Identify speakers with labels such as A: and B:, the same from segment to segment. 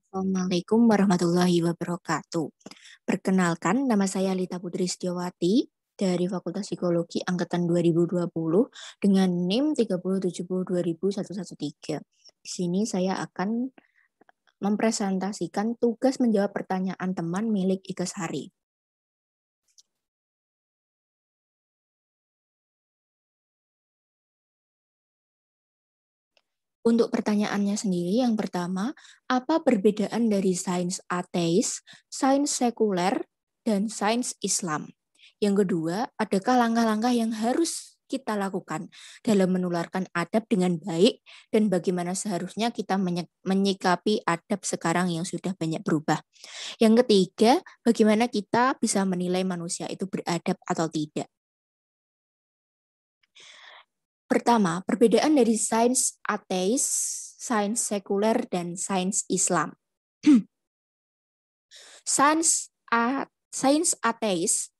A: Assalamualaikum warahmatullahi wabarakatuh. Perkenalkan, nama saya Lita Putri Setiawati dari Fakultas Psikologi Angkatan 2020 dengan NIM 307020113. Di sini saya akan mempresentasikan tugas menjawab pertanyaan teman milik Ika Sari. Untuk pertanyaannya sendiri, yang pertama, apa perbedaan dari sains ateis, sains sekuler, dan sains Islam? Yang kedua, adakah langkah-langkah yang harus kita lakukan dalam menularkan adab dengan baik dan bagaimana seharusnya kita menyikapi adab sekarang yang sudah banyak berubah? Yang ketiga, bagaimana kita bisa menilai manusia itu beradab atau tidak? Pertama, perbedaan dari sains ateis, sains sekuler, dan sains Islam. Sains ateis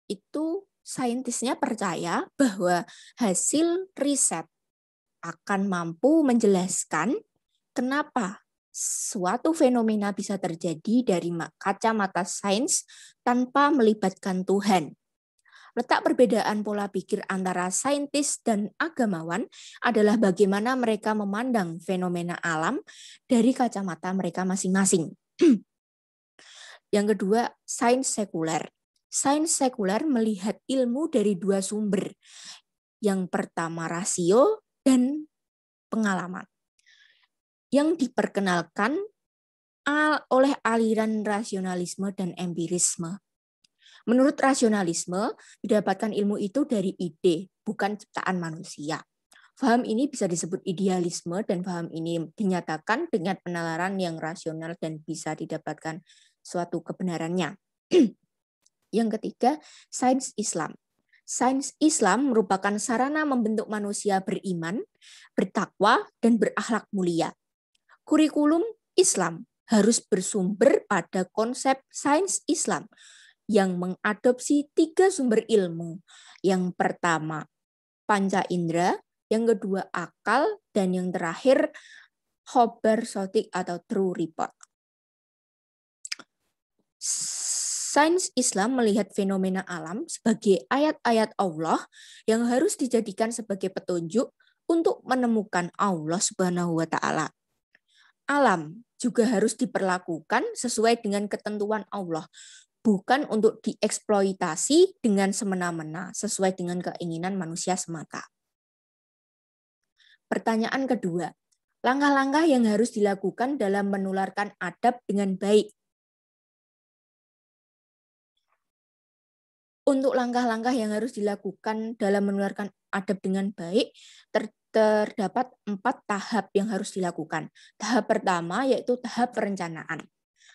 A: itu saintisnya percaya bahwa hasil riset akan mampu menjelaskan kenapa suatu fenomena bisa terjadi dari kacamata sains tanpa melibatkan Tuhan. Letak perbedaan pola pikir antara saintis dan agamawan adalah bagaimana mereka memandang fenomena alam dari kacamata mereka masing-masing. Yang kedua, sains sekuler. Sains sekuler melihat ilmu dari dua sumber. Yang pertama, rasio dan pengalaman. Yang diperkenalkan oleh aliran rasionalisme dan empirisme. Menurut rasionalisme, didapatkan ilmu itu dari ide, bukan ciptaan manusia. Faham ini bisa disebut idealisme dan faham ini dinyatakan dengan penalaran yang rasional dan bisa didapatkan suatu kebenarannya. Yang ketiga, sains Islam. Sains Islam merupakan sarana membentuk manusia beriman, bertakwa, dan berakhlak mulia. Kurikulum Islam harus bersumber pada konsep sains Islam yang mengadopsi 3 sumber ilmu. Yang pertama, panca indera, yang kedua akal, dan yang terakhir khobar sotik atau true report. Sains Islam melihat fenomena alam sebagai ayat-ayat Allah yang harus dijadikan sebagai petunjuk untuk menemukan Allah Subhanahu wa taala. Alam juga harus diperlakukan sesuai dengan ketentuan Allah, bukan untuk dieksploitasi dengan semena-mena sesuai dengan keinginan manusia semata. Pertanyaan kedua, langkah-langkah yang harus dilakukan dalam menularkan adab dengan baik. Untuk langkah-langkah yang harus dilakukan dalam menularkan adab dengan baik, terdapat 4 tahap yang harus dilakukan. Tahap pertama yaitu tahap perencanaan.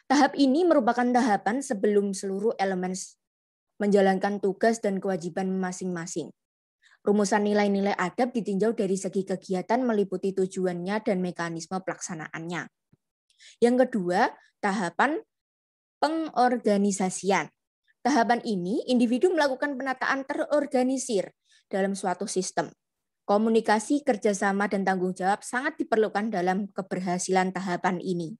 A: Tahap ini merupakan tahapan sebelum seluruh elemen menjalankan tugas dan kewajiban masing-masing. Rumusan nilai-nilai adab ditinjau dari segi kegiatan meliputi tujuannya dan mekanisme pelaksanaannya. Yang kedua, tahapan pengorganisasian. Tahapan ini, individu melakukan penataan terorganisir dalam suatu sistem. Komunikasi, kerjasama, dan tanggung jawab sangat diperlukan dalam keberhasilan tahapan ini.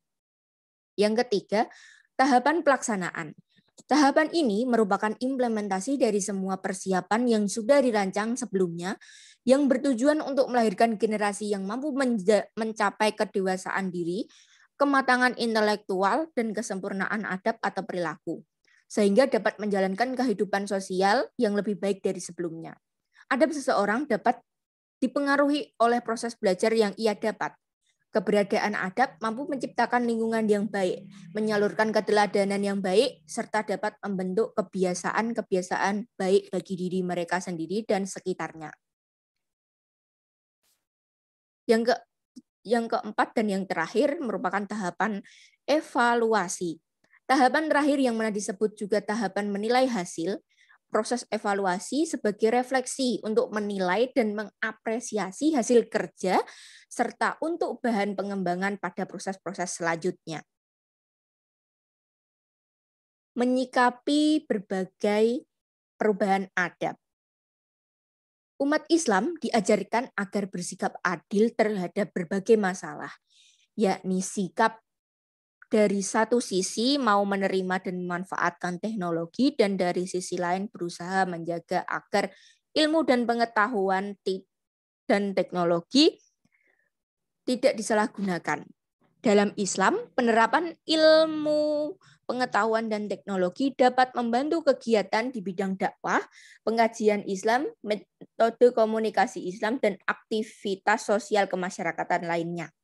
A: Yang ketiga, tahapan pelaksanaan. Tahapan ini merupakan implementasi dari semua persiapan yang sudah dirancang sebelumnya yang bertujuan untuk melahirkan generasi yang mampu mencapai kedewasaan diri, kematangan intelektual, dan kesempurnaan adab atau perilaku, sehingga dapat menjalankan kehidupan sosial yang lebih baik dari sebelumnya. Adab seseorang dapat dipengaruhi oleh proses belajar yang ia dapat. Keberadaan adab mampu menciptakan lingkungan yang baik, menyalurkan keteladanan yang baik, serta dapat membentuk kebiasaan-kebiasaan baik bagi diri mereka sendiri dan sekitarnya. Yang keempat dan yang terakhir merupakan tahapan evaluasi. Tahapan terakhir yang mana disebut juga tahapan menilai hasil, proses evaluasi sebagai refleksi untuk menilai dan mengapresiasi hasil kerja serta untuk bahan pengembangan pada proses-proses selanjutnya. Menyikapi berbagai perubahan adab. Umat Islam diajarkan agar bersikap adil terhadap berbagai masalah, yakni sikap dari satu sisi mau menerima dan memanfaatkan teknologi, dan dari sisi lain berusaha menjaga agar ilmu dan pengetahuan dan teknologi tidak disalahgunakan. Dalam Islam, penerapan ilmu, pengetahuan, dan teknologi dapat membantu kegiatan di bidang dakwah, pengajian Islam, metode komunikasi Islam, dan aktivitas sosial kemasyarakatan lainnya.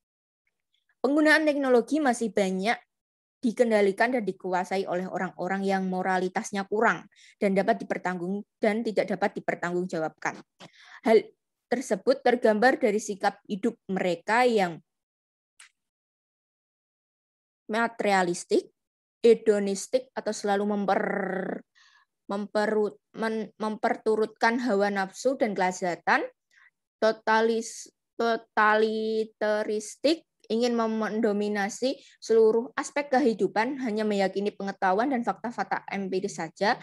A: Penggunaan teknologi masih banyak dikendalikan dan dikuasai oleh orang-orang yang moralitasnya kurang dan tidak dapat dipertanggungjawabkan. Hal tersebut tergambar dari sikap hidup mereka yang materialistik, hedonistik, atau selalu memperturutkan hawa nafsu dan kelezatan, totalitaristik, ingin mendominasi seluruh aspek kehidupan, hanya meyakini pengetahuan dan fakta-fakta empiris saja,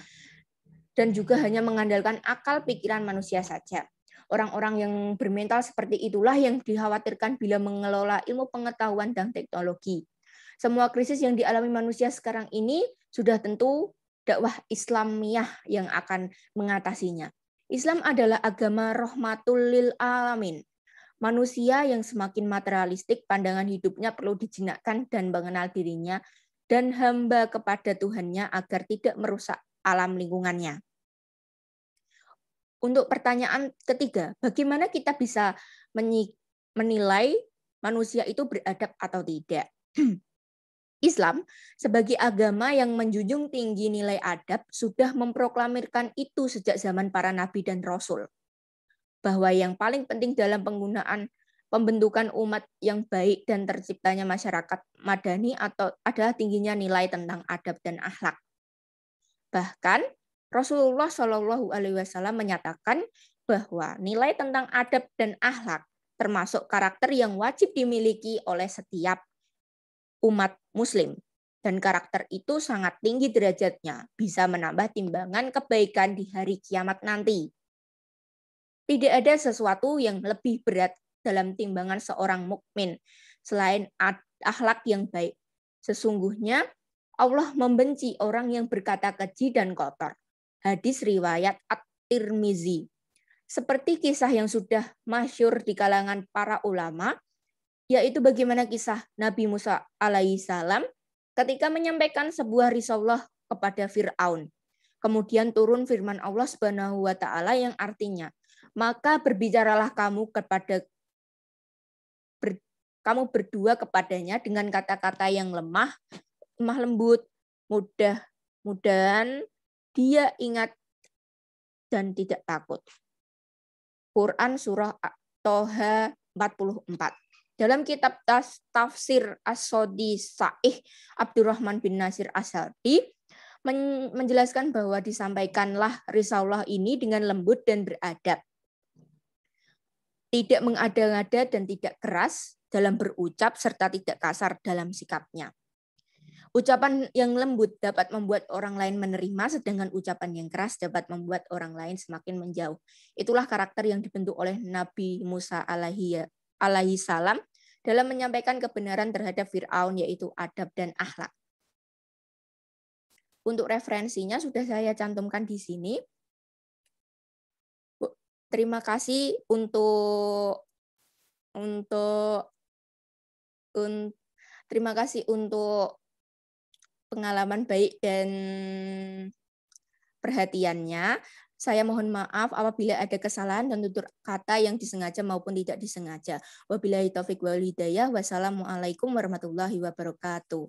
A: dan juga hanya mengandalkan akal pikiran manusia saja. Orang-orang yang bermental seperti itulah yang dikhawatirkan bila mengelola ilmu pengetahuan dan teknologi. Semua krisis yang dialami manusia sekarang ini sudah tentu dakwah Islamiyah yang akan mengatasinya. Islam adalah agama rahmatul lil alamin. Manusia yang semakin materialistik, pandangan hidupnya perlu dijinakkan dan mengenal dirinya dan hamba kepada Tuhannya agar tidak merusak alam lingkungannya. Untuk pertanyaan ketiga, bagaimana kita bisa menilai manusia itu beradab atau tidak? Islam sebagai agama yang menjunjung tinggi nilai adab sudah memproklamirkan itu sejak zaman para nabi dan rasul. Bahwa yang paling penting dalam pembentukan umat yang baik dan terciptanya masyarakat madani adalah tingginya nilai tentang adab dan akhlak. Bahkan Rasulullah Shallallahu Alaihi Wasallam menyatakan bahwa nilai tentang adab dan akhlak termasuk karakter yang wajib dimiliki oleh setiap umat muslim, dan karakter itu sangat tinggi derajatnya, bisa menambah timbangan kebaikan di hari kiamat nanti. Tidak ada sesuatu yang lebih berat dalam timbangan seorang mukmin selain akhlak yang baik. Sesungguhnya Allah membenci orang yang berkata keji dan kotor. Hadis riwayat At-Tirmizi. Seperti kisah yang sudah masyhur di kalangan para ulama, yaitu bagaimana kisah Nabi Musa alaihissalam ketika menyampaikan sebuah risalah kepada Fir'aun. Kemudian turun firman Allah Subhanahu wa taala yang artinya, "Maka berbicaralah kamu berdua kepadanya dengan kata-kata yang lemah lembut, mudah-mudahan dia ingat dan tidak takut." Quran surah Toha 44. Dalam kitab tafsir As-Sodi Sa'ih Abdurrahman bin Nasir As-Sa'di menjelaskan bahwa disampaikanlah risalah ini dengan lembut dan beradab. Tidak mengada-ngada dan tidak keras dalam berucap serta tidak kasar dalam sikapnya. Ucapan yang lembut dapat membuat orang lain menerima, sedangkan ucapan yang keras dapat membuat orang lain semakin menjauh. Itulah karakter yang dibentuk oleh Nabi Musa alaihi salam dalam menyampaikan kebenaran terhadap Fir'aun, yaitu adab dan akhlak. Untuk referensinya sudah saya cantumkan di sini. Terima kasih untuk pengalaman baik dan perhatiannya. Saya mohon maaf apabila ada kesalahan dan tutur kata yang disengaja maupun tidak disengaja. Wabillahi taufik wal hidayah. Wassalamualaikum warahmatullahi wabarakatuh.